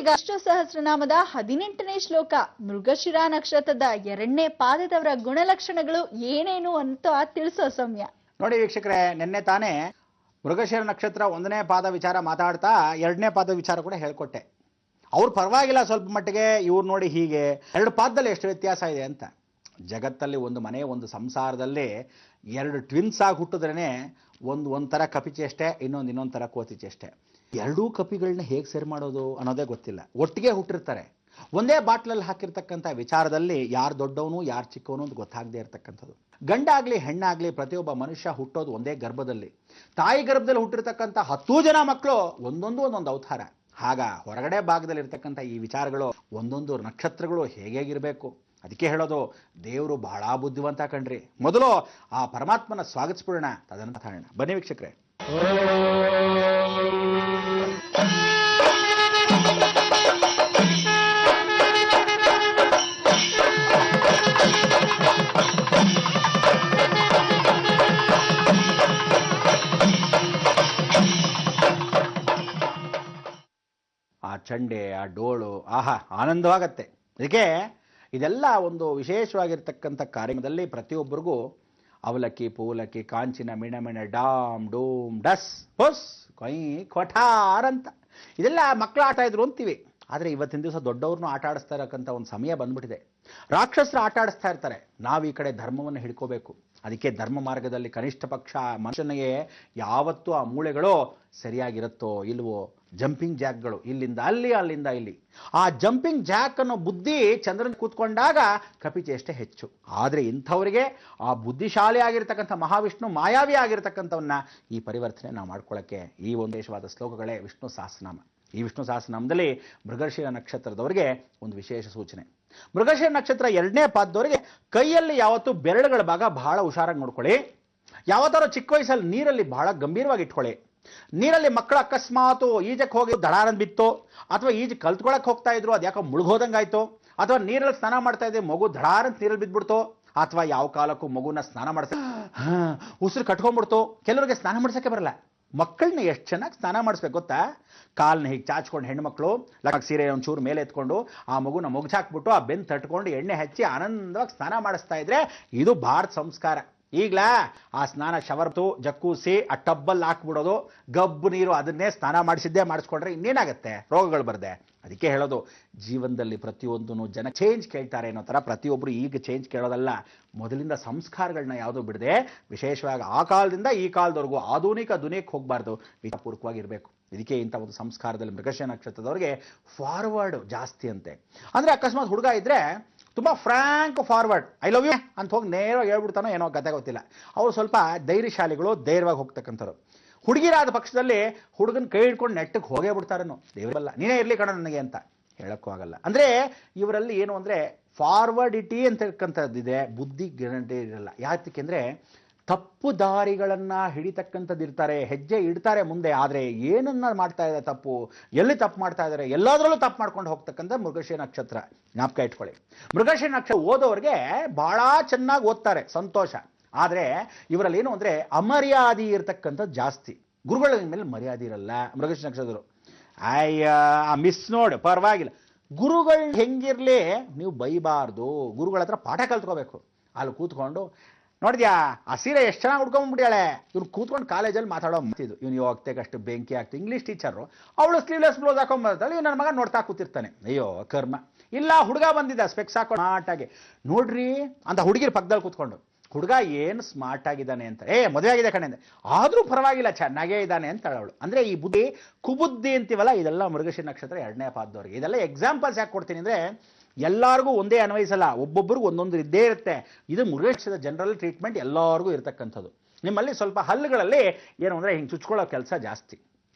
ಈಗ ವಿಷ್ಣು ಸಹಸ್ರನಾಮದ 18ನೇ ಶ್ಲೋಕ ಮೃಗಶಿರ ನಕ್ಷತ್ರದ 2ನೇ ಪಾದದವರ ಗುಣಲಕ್ಷಣಗಳು ಏನೇನು ಅಂತ ತಿಳಿಸೋ ಸಮಯ. ನೋಡಿ ವೀಕ್ಷಕರೇ, ನಿನ್ನೆ ತಾನೇ ಮೃಗಶಿರ ನಕ್ಷತ್ರ 1ನೇ ಪಾದ ವಿಚಾರ ಮಾತಾಡ್ತಾ 2ನೇ ಪಾದ ವಿಚಾರ ಕೂಡ ಹೇಳ್ಕೊಟ್ಟೆ. ಅವ್ರು ಪರವಾಗಿಲ್ಲ ಸ್ವಲ್ಪ ಮಟ್ಟಿಗೆ, ಇವ್ರು ನೋಡಿ ಹೀಗೆ 2 ಪಾದದಲ್ಲಿ ಎಷ್ಟು ವ್ಯತ್ಯಾಸ ಇದೆ ಅಂತ. ಜಗತ್ತಲ್ಲಿ ಒಂದು ಮನೆ ಒಂದು ಸಂಸಾರದಲ್ಲಿ 2 ಟ್ವಿನ್ಸ್ ಆಗಿ ಹುಟ್ಟಿದ್ರೇ ಒಂಥರ ಕಪಿಚೇಷ್ಟೆ, ಇನ್ನೊಂದು ಥರ ಕೋತಿಚೇಷ್ಟೆ. 2 ಕಪಿಗಳನ್ನ ಹೇಗೆ ಸರಿ ಮಾಡೋದು ಅನ್ನೋದೇ ಗೊತ್ತಿಲ್ಲ. ಒಟ್ಟಿಗೆ ಹುಟ್ಟಿರ್ತಾರೆ, ಒಂದೇ ಬಾಟ್ಲಲ್ಲಿ ಹಾಕಿರ್ತಕ್ಕಂಥ ವಿಚಾರದಲ್ಲಿ ಯಾರು ದೊಡ್ಡವನು ಯಾರು ಚಿಕ್ಕವನು ಅಂತ ಗೊತ್ತಾಗದೇ ಇರತಕ್ಕಂಥದ್ದು. ಗಂಡಾಗ್ಲಿ ಹೆಣ್ಣಾಗ್ಲಿ ಪ್ರತಿಯೊಬ್ಬ ಮನುಷ್ಯ ಹುಟ್ಟೋದು ಒಂದೇ ಗರ್ಭದಲ್ಲಿ. ತಾಯಿ ಗರ್ಭದಲ್ಲಿ ಹುಟ್ಟಿರ್ತಕ್ಕಂಥ 10 ಜನ ಮಕ್ಕಳು ಒಂದೊಂದು ಅವತಾರ. ಆಗ ಹೊರಗಡೆ ಭಾಗದಲ್ಲಿ ಇರ್ತಕ್ಕಂಥ ಈ ವಿಚಾರಗಳು ಒಂದೊಂದು ನಕ್ಷತ್ರಗಳು ಹೇಗಿರಬೇಕು. ಅದಕ್ಕೆ ಹೇಳೋದು, ದೇವರು ಬಹಳ ಬುದ್ಧಿವಂತ ಕಣ್ರಿ. ಮೊದಲು ಆ ಪರಮಾತ್ಮನ ಸ್ವಾಗತಿಸ್ಬಿಡೋಣ, ತದನಂತರ ಮಾತಾಡೋಣ. ಬನ್ನಿ ವೀಕ್ಷಕರೇ. ಆ ಚಂಡೆ, ಆ ಡೋಳು, ಆಹಾ ಆನಂದವಾಗತ್ತೆ. ಅದಕ್ಕೆ ಇದೆಲ್ಲ ಒಂದು ವಿಶೇಷವಾಗಿರ್ತಕ್ಕಂಥ ಕಾರ್ಯಕ್ರಮದಲ್ಲಿ ಪ್ರತಿಯೊಬ್ಬರಿಗೂ ಅವಲಕ್ಕಿ ಪೂಲಕ್ಕಿ ಕಾಂಚಿನ ಮಿಣಮಿಣ ಡಾಮ್ ಡೂಮ್ ಡಸ್ ಹೊಸ್ ಕೊಯ್ ಕೊಠಾರ್ ಅಂತ ಇದೆಲ್ಲ ಮಕ್ಕಳು ಆಟ ಇದ್ರು ಅಂತೀವಿ. ಆದರೆ ಇವತ್ತಿನ ದಿವಸ ದೊಡ್ಡವ್ರನ್ನೂ ಆಟ ಆಡಿಸ್ತಾ ಇರಕ್ಕಂಥ ಒಂದು ಸಮಯ ಬಂದ್ಬಿಟ್ಟಿದೆ. ರಾಕ್ಷಸರು ಆಟ ಆಡಿಸ್ತಾ ಇರ್ತಾರೆ, ನಾವು ಈ ಕಡೆ ಧರ್ಮವನ್ನು ಹಿಡ್ಕೋಬೇಕು. ಅದಕ್ಕೆ ಧರ್ಮ ಮಾರ್ಗದಲ್ಲಿ ಕನಿಷ್ಠ ಪಕ್ಷ ಮನುಷ್ಯನಿಗೆ ಯಾವತ್ತೂ ಆ ಮೂಳೆಗಳು ಸರಿಯಾಗಿರುತ್ತೋ ಇಲ್ವೋ, ಜಂಪಿಂಗ್ ಜಾಕ್ಗಳು ಇಲ್ಲಿಂದ ಅಲ್ಲಿ ಅಲ್ಲಿಂದ ಇಲ್ಲಿ. ಆ ಜಂಪಿಂಗ್ ಜಾಕ್ ಅನ್ನೋ ಬುದ್ಧಿ ಚಂದ್ರನ್ ಕೂತ್ಕೊಂಡಾಗ ಕಪಿಚೇಷ್ಟೆ ಹೆಚ್ಚು. ಆದರೆ ಇಂಥವರಿಗೆ ಆ ಬುದ್ಧಿಶಾಲಿ ಆಗಿರ್ತಕ್ಕಂಥ ಮಹಾವಿಷ್ಣು ಮಾಯಾವಿ ಆಗಿರ್ತಕ್ಕಂಥವನ್ನ ಈ ಪರಿವರ್ತನೆ ನಾವು ಮಾಡ್ಕೊಳ್ಳೋಕ್ಕೆ ಈ ಒಂದು ವಿಶೇಷವಾದ ಶ್ಲೋಕಗಳೇ ವಿಷ್ಣು ಸಹಸ್ರನಾಮ. ಈ ವಿಷ್ಣು ಸಹಸ್ರನಾಮದಲ್ಲಿ ಮೃಗಶಿರ ನಕ್ಷತ್ರದವರಿಗೆ ಒಂದು ವಿಶೇಷ ಸೂಚನೆ. ಮೃಗಶಿರ ನಕ್ಷತ್ರ 2ನೇ ಪಾದದವರಿಗೆ ಕೈಯಲ್ಲಿ ಯಾವತ್ತೂ ಬೆರಳುಗಳ ಭಾಗ ಬಹಳ ಹುಷಾರಾಗಿ ನೋಡ್ಕೊಳ್ಳಿ. ಯಾವತ್ತಾರು ಚಿಕ್ಕ ವಯಸ್ಸಲ್ಲಿ ನೀರಲ್ಲಿ ಬಹಳ ಗಂಭೀರವಾಗಿ ಇಟ್ಕೊಳ್ಳಿ. ನೀರಲ್ಲಿ ಮಕ್ಕಳು ಅಕಸ್ಮಾತು ಈಜಕ್ಕೆ ಹೋಗಿ ದಡಾರನ್ ಬಿತ್ತು, ಅಥವಾ ಈಜು ಕಲ್ತ್ಕೊಳಕ್ಕೆ ಹೋಗ್ತಾ ಇದ್ರು ಅದ್ಯಾಕೋ ಮುಳುಗೋದಂಗಾಯ್ತು, ಅಥವಾ ನೀರಲ್ಲಿ ಸ್ನಾನ ಮಾಡ್ತಾ ಇದ್ದೆ ಮಗು ದಡಾರಂತ ನೀರಲ್ಲಿ ಬಿದ್ಬಿಡ್ತು, ಅಥವಾ ಯಾವ ಕಾಲಕ್ಕೂ ಮಗುನ ಸ್ನಾನ ಮಾಡಿಸ ಉಸಿರು ಕಟ್ಕೊಂಡ್ಬಿಡ್ತು. ಕೆಲವರಿಗೆ ಸ್ನಾನ ಮಾಡ್ಸೋಕ್ಕೆ ಬರಲ್ಲ. ಮಕ್ಕಳನ್ನ ಎಷ್ಟು ಚೆನ್ನಾಗಿ ಸ್ನಾನ ಮಾಡಿಸ್ಬೇಕು ಗೊತ್ತಾ? ಕಾಲನ್ನ ಹೀಗೆ ಚಾಚ್ಕೊಂಡು ಹೆಣ್ಮಕ್ಳು ಸೀರೆ ಒಂಚೂರು ಮೇಲೆ ಎತ್ಕೊಂಡು ಆ ಮಗುನ ಮುಗ್ಚಾಕ್ಬಿಟ್ಟು ಆ ಬೆನ್ನು ತಟ್ಕೊಂಡು ಎಣ್ಣೆ ಹಚ್ಚಿ ಆನಂದವಾಗಿ ಸ್ನಾನ ಮಾಡಿಸ್ತಾ ಇದ್ರೆ ಇದು ಭಾರತ ಸಂಸ್ಕಾರ. ಈಗಲಾ ಆ ಸ್ನಾನ ಶವರ್ತು ಜಕ್ಕೂಸಿ ಆ ಟಬ್ಬಲ್ಲಿ ಹಾಕ್ಬಿಡೋದು, ಗಬ್ಬು ನೀರು ಅದನ್ನೇ ಸ್ನಾನ ಮಾಡಿಸಿದ್ದೇ ಮಾಡಿಸ್ಕೊಂಡ್ರೆ ಇನ್ನೇನಾಗತ್ತೆ, ರೋಗಗಳು ಬರದೆ. ಅದಕ್ಕೆ ಹೇಳೋದು, ಜೀವನದಲ್ಲಿ ಪ್ರತಿಯೊಂದೂ ಜನ ಚೇಂಜ್ ಕೇಳ್ತಾರೆ ಅನ್ನೋ ಥರ ಪ್ರತಿಯೊಬ್ಬರು ಈಗ ಚೇಂಜ್ ಕೇಳೋದಲ್ಲ, ಮೊದಲಿಂದ ಸಂಸ್ಕಾರಗಳನ್ನ ಯಾವುದೂ ಬಿಡದೆ ವಿಶೇಷವಾಗಿ ಆ ಕಾಲದಿಂದ ಈ ಕಾಲದವರೆಗೂ ಆಧುನಿಕ ದುನಿಯಕ್ಕೆ ಹೋಗಬಾರ್ದು, ವಿಚಾರಪೂರ್ವಕವಾಗಿರಬೇಕು. ಇದಕ್ಕೆ ಇಂಥ ಒಂದು ಸಂಸ್ಕಾರದಲ್ಲಿ ಮೃಗಶಿರ ನಕ್ಷತ್ರದವರಿಗೆ ಫಾರ್ವರ್ಡ್ ಜಾಸ್ತಿ ಅಂತೆ. ಅಂದರೆ ಅಕಸ್ಮಾತ್ ಹುಡುಗ ಇದ್ದರೆ ತುಂಬ frank forward, I love you ಅಂತ ಹೋಗಿ ನೇರವಾಗಿ ಹೇಳ್ಬಿಡ್ತಾನೋ ಏನೋ ಕತೆ ಗೊತ್ತಿಲ್ಲ. ಅವರು ಸ್ವಲ್ಪ ಧೈರ್ಯಶಾಲಿಗಳು, ಧೈರ್ಯವಾಗಿ ಹೋಗ್ತಕ್ಕಂಥವ್ರು. ಹುಡುಗಿರಾದ ಪಕ್ಷದಲ್ಲಿ ಹುಡುಗನ ಕೈ ಹಿಡ್ಕೊಂಡು ನೆಟ್ಟಕ್ಕೆ ಹೋಗೇ ಬಿಡ್ತಾರೇನೋ, ದೇವರಲ್ಲ ನೀನೇ ಇರಲಿ ಕಣ ನನಗೆ ಅಂತ ಹೇಳಕ್ಕೂ ಆಗಲ್ಲ. ಅಂದರೆ ಇವರಲ್ಲಿ ಏನು ಅಂದರೆ ಫಾರ್ವರ್ಡಿಟಿ ಅಂತಕ್ಕಂಥದ್ದಿದೆ, ಬುದ್ಧಿ ಗ್ಯಾರಂಟಿ ಇರಲ್ಲ. ಯಾತಕ್ಕೆ ಅಂದರೆ ತಪ್ಪು ದಾರಿಗಳನ್ನು ಹಿಡಿತಕ್ಕಂಥದ್ದು ಇರ್ತಾರೆ, ಹೆಜ್ಜೆ ಇಡ್ತಾರೆ ಮುಂದೆ. ಆದರೆ ಏನನ್ನ ಮಾಡ್ತಾ ಇದ್ದಾರೆ ತಪ್ಪು, ಎಲ್ಲಿ ತಪ್ಪು ಮಾಡ್ತಾ ಇದ್ದಾರೆ, ಎಲ್ಲದರಲ್ಲೂ ತಪ್ಪು ಮಾಡ್ಕೊಂಡು ಹೋಗ್ತಕ್ಕಂಥ ಮೃಗಶಿರ ನಕ್ಷತ್ರ. ಜ್ಞಾಪಕ ಇಟ್ಕೊಳ್ಳಿ, ಮೃಗಶಿರ ನಕ್ಷತ್ರ ಓದೋರಿಗೆ ಬಹಳ ಚೆನ್ನಾಗಿ ಓದ್ತಾರೆ, ಸಂತೋಷ. ಆದರೆ ಇವರಲ್ಲಿ ಏನು ಅಂದರೆ ಅಮರ್ಯಾದೆ ಇರತಕ್ಕಂಥದ್ದು ಜಾಸ್ತಿ. ಗುರುಗಳ ಮೇಲೆ ಮರ್ಯಾದೆ ಇರಲ್ಲ ಮೃಗಶಿರ ನಕ್ಷತ್ರರು. ಮಿಸ್ ನೋಡು ಪರವಾಗಿಲ್ಲ, ಗುರುಗಳು ಹೆಂಗಿರಲಿ ನೀವು ಬೈಬಾರ್ದು. ಗುರುಗಳ ಹತ್ರ ಪಾಠ ಕಲ್ತ್ಕೋಬೇಕು. ಅಲ್ಲಿ ಕೂತ್ಕೊಂಡು ನೋಡಿದ್ಯಾ ಆ ಸೀರೆ ಎಷ್ಟು ಚೆನ್ನಾಗಿ ಉಡ್ಕೊಂಡ್ಬಿಟ್ಯಾಳೆ, ಇವ್ನು ಕೂತ್ಕೊಂಡು ಕಾಲೇಜಲ್ಲಿ ಮಾತಾಡೋ ಮಾಡ್ತಿದ್ದು, ಇವ್ನು ಹೋಗ್ತೇವೆ ಅಷ್ಟು ಬೆಂಕಿ ಆಗ್ತದೆ. ಇಂಗ್ಲೀಷ್ ಟೀಚರು ಅವಳು ಸ್ಲೀವ್ಲೆಸ್ ಬ್ಲೌಸ್ ಹಾಕೊಂಡ್ಬರ್ತಾಳೆ, ಇವ್ ನನ್ನ ಮಗ ನೋಡ್ತಾ ಕೂತಿರ್ತಾನೆ, ಅಯ್ಯೋ ಕರ್ಮ. ಇಲ್ಲ ಹುಡುಗ ಬಂದಿದ್ದ ಸ್ಪೆಕ್ಸ್ ಹಾಕೊಂಡು ಸ್ಮಾರ್ಟಾಗಿ ನೋಡ್ರಿ ಅಂತ ಹುಡುಗಿರ ಪಕ್ಕದಲ್ಲಿ ಕೂತ್ಕೊಂಡು, ಹುಡುಗ ಏನು ಸ್ಮಾರ್ಟ್ ಆಗಿದ್ದಾನೆ ಅಂತ, ಮದುವೆ ಆಗಿದೆ ಕಣೆ ಅಂದೆ, ಆದರೂ ಪರವಾಗಿಲ್ಲ ಚೆನ್ನಾಗೇ ಇದ್ದಾನೆ ಅಂತ ಅವಳು. ಅಂದರೆ ಈ ಬುದ್ಧಿ ಕುಬುದ್ಧಿ ಅಂತೀವಲ್ಲ, ಇದೆಲ್ಲ ಮೃಗಶಿರ ನಕ್ಷತ್ರ 2ನೇ ಪಾದದವರಿಗೆ. ಇದೆಲ್ಲ ಎಕ್ಸಾಂಪಲ್ಸ್ ಯಾಕೆ ಕೊಡ್ತೀನಿ ಅಂದರೆ ಎಲ್ಲರಿಗೂ ಒಂದೇ ಅನ್ವಯಿಸಲ್ಲ, ಒಬ್ಬೊಬ್ಬರಿಗೂ ಒಂದೊಂದು ಇದ್ದೇ ಇರುತ್ತೆ. ಇದು ಮೃಗಶಿರದ ಜನರಲ್ ಟ್ರೀಟ್ಮೆಂಟ್ ಎಲ್ಲರಿಗೂ ಇರತಕ್ಕಂಥದ್ದು. ನಿಮ್ಮಲ್ಲಿ ಸ್ವಲ್ಪ ಹಲ್ಲುಗಳಲ್ಲಿ ಏನು ಅಂದರೆ ಹಿಂಗೆ ಚುಚ್ಕೊಳ್ಳೋ ಕೆಲಸ ಜಾಸ್ತಿ.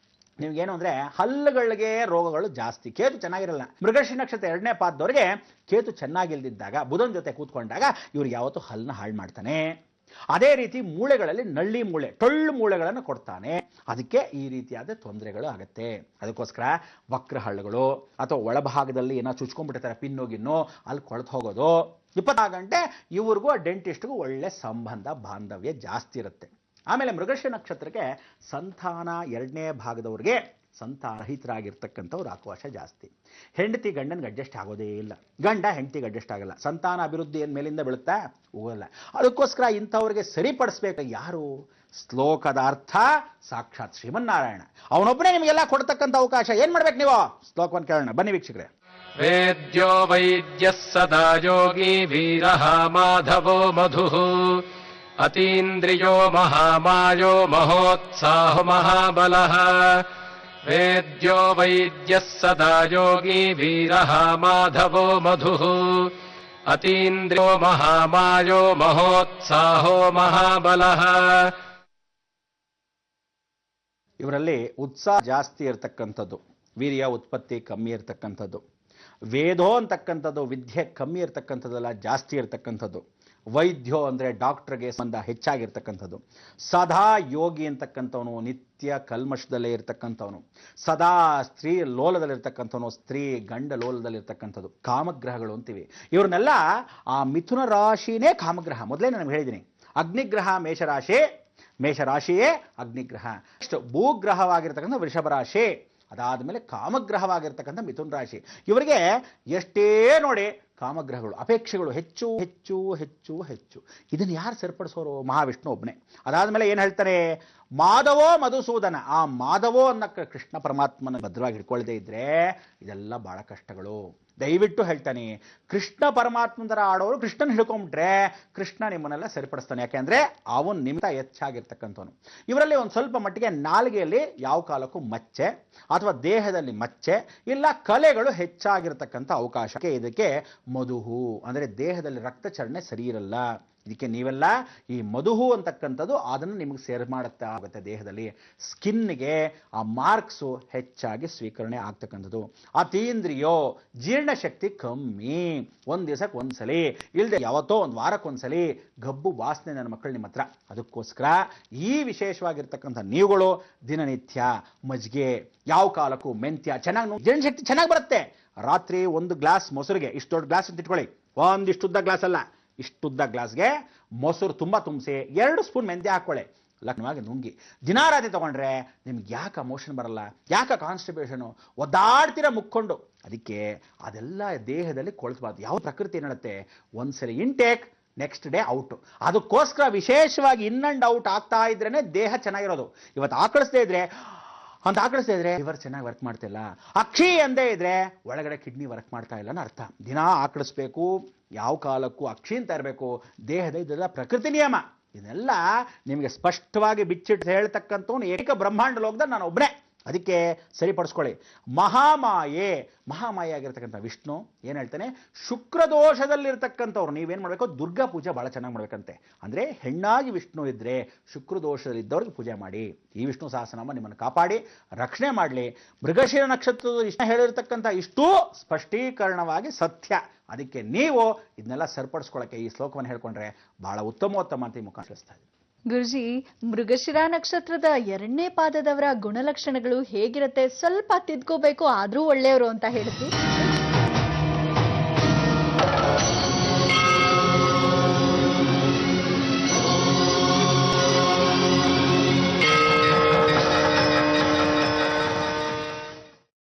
ನಿಮ್ಗೇನು ಅಂದರೆ ಹಲ್ಲುಗಳಿಗೆ ರೋಗಗಳು ಜಾಸ್ತಿ. ಕೇತು ಚೆನ್ನಾಗಿರಲ್ಲ. ಮೃಗಶಿರ ನಕ್ಷತ್ರ 2ನೇ ಪಾದದವರಿಗೆ ಕೇತು ಚೆನ್ನಾಗಿಲ್ದಿದ್ದಾಗ ಬುಧನ ಜೊತೆ ಕೂತ್ಕೊಂಡಾಗ ಇವ್ರಿಗೆ ಯಾವತ್ತೂ ಹಲ್ಲನ್ನ ಹಾಳು ಮಾಡ್ತಾನೆ. ಅದೇ ರೀತಿ ಮೂಳೆಗಳಲ್ಲಿ ನಳ್ಳಿ ಮೂಳೆ, ಟೊಳ್ಳು ಮೂಳೆಗಳನ್ನು ಕೊಡ್ತಾನೆ. ಅದಕ್ಕೆ ಈ ರೀತಿಯಾದ ತೊಂದರೆಗಳು ಆಗುತ್ತೆ. ಅದಕ್ಕೋಸ್ಕರ ವಕ್ರ ಹಳ್ಳುಗಳು ಅಥವಾ ಒಳಭಾಗದಲ್ಲಿ ಏನೋ ಚುಚ್ಕೊಂಡ್ಬಿಟ್ಟಿರ್ತಾರೆ, ಪಿನ್ನು ಗಿನ್ನು, ಅಲ್ಲಿ ಕೊಳ್ತು ಹೋಗೋದು. 24 ಗಂಟೆ ಇವ್ರಿಗೂ ಆ ಡೆಂಟಿಸ್ಟ್ಗೂ ಒಳ್ಳೆ ಸಂಬಂಧ ಬಾಂಧವ್ಯ ಜಾಸ್ತಿ ಇರುತ್ತೆ. ಆಮೇಲೆ ಮೃಗಶಿರ ನಕ್ಷತ್ರಕ್ಕೆ ಸಂತಾನ 2ನೇ ಭಾಗದವರಿಗೆ ಸಂತಾನರಹಿತರಾಗಿರ್ತಕ್ಕಂಥವ್ರು ಅವಕಾಶ ಜಾಸ್ತಿ. ಹೆಂಡತಿ ಗಂಡನಿಗೆ ಅಡ್ಜಸ್ಟ್ ಆಗೋದೇ ಇಲ್ಲ, ಗಂಡ ಹೆಂಡತಿಗೆ ಅಡ್ಜಸ್ಟ್ ಆಗಲ್ಲ. ಸಂತಾನ ಅಭಿವೃದ್ಧಿ ಏನು ಮೇಲಿಂದ ಬೀಳುತ್ತಾ ಹೋಗಲ್ಲ. ಅದಕ್ಕೋಸ್ಕರ ಇಂಥವ್ರಿಗೆ ಸರಿಪಡಿಸ್ಬೇಕು ಯಾರು? ಶ್ಲೋಕದ ಅರ್ಥ ಸಾಕ್ಷಾತ್ ಶ್ರೀಮನ್ನಾರಾಯಣ. ಅವನೊಬ್ಬನೇ ನಿಮಗೆಲ್ಲ ಕೊಡ್ತಕ್ಕಂಥ ಅವಕಾಶ. ಏನು ಮಾಡ್ಬೇಕು ನೀವು? ಶ್ಲೋಕವನ್ನು ಕೇಳೋಣ ಬನ್ನಿ ವೀಕ್ಷಕರೇ. ವೇದ್ಯೋ ವೈದ್ಯಃ ಸದಾ ಯೋಗಿ ವೀರಃ ಮಾಧವೋ ಮಧುಃ ಅತೀಂದ್ರಿಯೋ ಮಹಾಮಾಯೋ ಮಹೋತ್ಸಾಹೋ ಮಹಾಬಲಃ. ವೇದ್ಯೋ ವೈದ್ಯಃ ಸದಾ ಯೋಗಿ ವೀರಃ ಮಾಧವೋ ಮಧುಃ ಅತೀಂದ್ರಿಯೋ ಮಹಾಮಾಯೋ ಮಹೋತ್ಸಾಹೋ ಮಹಾಬಲಃ. ಇವರಲ್ಲಿ ಉತ್ಸಾಹ ಜಾಸ್ತಿ ಇರತಕ್ಕಂಥದ್ದು, ವೀರ್ಯ ಉತ್ಪತ್ತಿ ಕಮ್ಮಿ ಇರತಕ್ಕಂಥದ್ದು. ವೇದೋ ಅಂತಕ್ಕಂಥದ್ದು ವಿದ್ಯೆ ಕಮ್ಮಿ ಇರತಕ್ಕಂಥದ್ದಲ್ಲ, ಜಾಸ್ತಿ ಇರತಕ್ಕಂಥದ್ದು. ವೈದ್ಯೋ ಅಂದರೆ ಡಾಕ್ಟರ್ಗೆ ಸಂಬಂಧ ಹೆಚ್ಚಾಗಿರ್ತಕ್ಕಂಥದ್ದು. ಸದಾ ಯೋಗಿ ಅಂತಕ್ಕಂಥವನು ನಿತ್ಯ ಕಲ್ಮಶದಲ್ಲೇ ಇರ್ತಕ್ಕಂಥವನು. ಸದಾ ಸ್ತ್ರೀ ಲೋಲದಲ್ಲಿರ್ತಕ್ಕಂಥವನು, ಸ್ತ್ರೀ ಗಂಡ ಲೋಲದಲ್ಲಿರ್ತಕ್ಕಂಥದ್ದು. ಕಾಮಗ್ರಹಗಳು ಅಂತೀವಿ ಇವ್ರನ್ನೆಲ್ಲ. ಆ ಮಿಥುನ ರಾಶಿನೇ ಕಾಮಗ್ರಹ. ಮೊದಲೇ ನಾನು ಹೇಳಿದ್ದೀನಿ, ಅಗ್ನಿಗ್ರಹ ಮೇಷರಾಶಿ, ಮೇಷರಾಶಿಯೇ ಅಗ್ನಿಗ್ರಹ. ನೆಕ್ಸ್ಟ್ ಭೂಗ್ರಹವಾಗಿರ್ತಕ್ಕಂಥ ವೃಷಭ ರಾಶಿ, ಅದಾದ ಮೇಲೆ ಕಾಮಗ್ರಹವಾಗಿರ್ತಕ್ಕಂಥ ಮಿಥುನ ರಾಶಿ. ಇವರಿಗೆ ಎಷ್ಟೇ ನೋಡಿ ಕಾಮಗ್ರಹಗಳು, ಅಪೇಕ್ಷೆಗಳು ಹೆಚ್ಚು ಹೆಚ್ಚು ಹೆಚ್ಚು ಹೆಚ್ಚು. ಇದನ್ನು ಯಾರು ಸರಿಪಡಿಸೋರು? ಮಹಾವಿಷ್ಣು ಒಬ್ಬನೇ. ಅದಾದಮೇಲೆ ಏನು ಹೇಳ್ತಾರೆ? ಮಾಧವೋ ಮಧುಸೂದನ. ಆ ಮಾಧವೋ ಅನ್ನಕ್ಕೆ ಕೃಷ್ಣ ಪರಮಾತ್ಮನ ಭದ್ರವಾಗಿ ಹಿಡ್ಕೊಳ್ಳದೆ ಇದ್ರೆ ಇದೆಲ್ಲ ಬಹಳ ಕಷ್ಟಗಳು. ದಯವಿಟ್ಟು ಹೇಳ್ತಾನೆ, ಕೃಷ್ಣ ಪರಮಾತ್ಮಂತರ ಆಡೋರು ಕೃಷ್ಣನ ಹಿಡ್ಕೊಂಡ್ಬಿಟ್ರೆ ಕೃಷ್ಣ ನಿಮ್ಮನ್ನೆಲ್ಲ ಸರಿಪಡಿಸ್ತಾನೆ. ಯಾಕೆಂದ್ರೆ ಅವನು ನಿಮಿತ್ತ ಹೆಚ್ಚಾಗಿರ್ತಕ್ಕಂಥವನು. ಇವರಲ್ಲಿ ಒಂದು ಸ್ವಲ್ಪ ಮಟ್ಟಿಗೆ ನಾಲಿಗೆಯಲ್ಲಿ ಯಾವ ಕಾಲಕ್ಕೂ ಮಚ್ಚೆ ಅಥವಾ ದೇಹದಲ್ಲಿ ಮಚ್ಚೆ ಇಲ್ಲ ಕಲೆಗಳು ಹೆಚ್ಚಾಗಿರ್ತಕ್ಕಂಥ ಅವಕಾಶಕ್ಕೆ ಇದಕ್ಕೆ ಮಧುಹು ಅಂದರೆ ದೇಹದಲ್ಲಿ ರಕ್ತಚರಣೆ ಸರಿ ಇರಲ್ಲ. ಇದಕ್ಕೆ ನೀವೆಲ್ಲ ಈ ಮಧುಹು ಅಂತಕ್ಕಂಥದ್ದು ಅದನ್ನು ನಿಮಗೆ ಸೇರ್ ಮಾಡುತ್ತಾ ಆಗುತ್ತೆ. ದೇಹದಲ್ಲಿ ಸ್ಕಿನ್ಗೆ ಆ ಮಾರ್ಕ್ಸು ಹೆಚ್ಚಾಗಿ ಸ್ವೀಕರಣೆ ಆಗ್ತಕ್ಕಂಥದ್ದು. ಅತೀಂದ್ರಿಯೋ ಜೀರ್ಣಶಕ್ತಿ ಕಮ್ಮಿ. ಒಂದು ದಿವಸಕ್ಕೆ ಒಂದ್ಸಲಿ ಇಲ್ಲದೆ ಯಾವತ್ತೋ ಒಂದು ವಾರಕ್ಕೊಂದ್ಸಲಿ ಗಬ್ಬು ವಾಸನೆ ನನ್ನ ಮಕ್ಕಳು ನಿಮ್ಮ ಹತ್ರ. ಅದಕ್ಕೋಸ್ಕರ ಈ ವಿಶೇಷವಾಗಿರ್ತಕ್ಕಂಥ ನೀವುಗಳು ದಿನನಿತ್ಯ ಮಜ್ಜಿಗೆ, ಯಾವ ಕಾಲಕ್ಕೂ ಮೆಂತ್ಯ ಚೆನ್ನಾಗಿ ಜೀರ್ಣಶಕ್ತಿ ಚೆನ್ನಾಗಿ ಬರುತ್ತೆ. ರಾತ್ರಿ ಒಂದು ಗ್ಲಾಸ್ ಮೊಸರಿಗೆ, ಇಷ್ಟು ದೊಡ್ಡ ಗ್ಲಾಸ್ ಅಂತ ಇಟ್ಕೊಳ್ಳಿ, ಒಂದಿಷ್ಟುದ್ದ ಗ್ಲಾಸ್ ಅಲ್ಲ, ಇಷ್ಟುದ್ದ ಗ್ಲಾಸ್ಗೆ ಮೊಸರು ತುಂಬ ತುಂಬಿಸಿ 2 ಸ್ಪೂನ್ ಮೆಂತ್ಯ ಹಾಕ್ಕೊಳ್ಳಿ, ಲಗ್ನವಾಗಿ ನುಂಗಿ ದಿನಾರಾತ್ರಿ ತಗೊಂಡ್ರೆ ನಿಮ್ಗೆ ಯಾಕೆ ಮೋಷನ್ ಬರಲ್ಲ, ಯಾಕೆ ಕಾನ್ಸ್ಟಿಪೇಷನು, ಒದ್ದಾಡ್ತೀರ ಮುಕ್ಕೊಂಡು. ಅದಕ್ಕೆ ಅದೆಲ್ಲ ದೇಹದಲ್ಲಿ ಕೊಳ್ತಬಾರ್ದು. ಯಾವ ಪ್ರಕೃತಿ ಏನು ಹೇಳುತ್ತೆ? ಒಂದ್ಸಲಿ ಇಂಟೇಕ್, ನೆಕ್ಸ್ಟ್ ಡೇ ಔಟ್. ಅದಕ್ಕೋಸ್ಕರ ವಿಶೇಷವಾಗಿ ಇನ್ ಅಂಡ್ ಔಟ್ ಆಗ್ತಾ ಇದ್ರೇನೆ ದೇಹ ಚೆನ್ನಾಗಿರೋದು. ಇವತ್ತು ಆಕಳಿಸದೇ ಇದ್ರೆ ಅಂತ ಆಕಳಿಸ್ತಾ ಇದ್ರೆ ಲಿವರ್ ಚೆನ್ನಾಗಿ ವರ್ಕ್ ಮಾಡ್ತಿಲ್ಲ. ಅಕ್ಷಿ ಅಂದೇ ಇದ್ರೆ ಒಳಗಡೆ ಕಿಡ್ನಿ ವರ್ಕ್ ಮಾಡ್ತಾ ಇಲ್ಲ ಅನ್ನೋ ಅರ್ಥ. ದಿನ ಆಕಳಿಸ್ಬೇಕು, ಯಾವ ಕಾಲಕ್ಕೂ ಅಕ್ಷಿ ಅಂತ ಇರಬೇಕು. ದೇಹದ ಇದೆಲ್ಲ ಪ್ರಕೃತಿ ನಿಯಮ. ಇದೆಲ್ಲ ನಿಮಗೆ ಸ್ಪಷ್ಟವಾಗಿ ಬಿಚ್ಚಿಟ್ಟು ಹೇಳ್ತಕ್ಕಂಥವ್ನು ಏಕ ಬ್ರಹ್ಮಾಂಡ ಲೋಕದ ನಾನು ಒಬ್ಬನೇ. ಅದಕ್ಕೆ ಸರಿಪಡಿಸ್ಕೊಳ್ಳಿ. ಮಹಾಮಾಯೆ, ಮಹಾಮಾಯೆ ಆಗಿರ್ತಕ್ಕಂಥ ವಿಷ್ಣು ಏನು ಹೇಳ್ತಾನೆ? ಶುಕ್ರದೋಷದಲ್ಲಿರ್ತಕ್ಕಂಥವ್ರು ನೀವೇನು ಮಾಡಬೇಕು? ದುರ್ಗಾ ಪೂಜೆ ಭಾಳ ಚೆನ್ನಾಗಿ ಮಾಡ್ಬೇಕಂತೆ. ಅಂದರೆ ಹೆಣ್ಣಾಗಿ ವಿಷ್ಣು ಇದ್ದರೆ ಶುಕ್ರದೋಷದಲ್ಲಿದ್ದವ್ರಿಗೆ ಪೂಜೆ ಮಾಡಿ. ಈ ವಿಷ್ಣು ಸಹಸ್ರನಾಮ ನಿಮ್ಮನ್ನು ಕಾಪಾಡಿ ರಕ್ಷಣೆ ಮಾಡಲಿ. ಮೃಗಶಿರ ನಕ್ಷತ್ರದ ಇಷ್ಟ ಹೇಳಿರ್ತಕ್ಕಂಥ ಇಷ್ಟೂ ಸ್ಪಷ್ಟೀಕರಣವಾಗಿ ಸತ್ಯ. ಅದಕ್ಕೆ ನೀವು ಇದನ್ನೆಲ್ಲ ಸರಿಪಡಿಸ್ಕೊಳ್ಳೋಕ್ಕೆ ಈ ಶ್ಲೋಕವನ್ನು ಹೇಳ್ಕೊಂಡ್ರೆ ಬಹಳ ಉತ್ತಮೋತ್ತಮ ಅಂತ ಈ ಮುಖ ತಿಳಿಸ್ತಾ ಇದೆ. ಗುರುಜಿ, ಮೃಗಶಿರ ನಕ್ಷತ್ರದ 2ನೇ ಪಾದದವರ ಗುಣಲಕ್ಷಣಗಳು ಹೇಗಿರುತ್ತೆ? ಸ್ವಲ್ಪ ತಿದ್ಕೋಬೇಕು ಆದ್ರೂ ಒಳ್ಳೆಯವರು ಅಂತ ಹೇಳಿದ್ವಿ.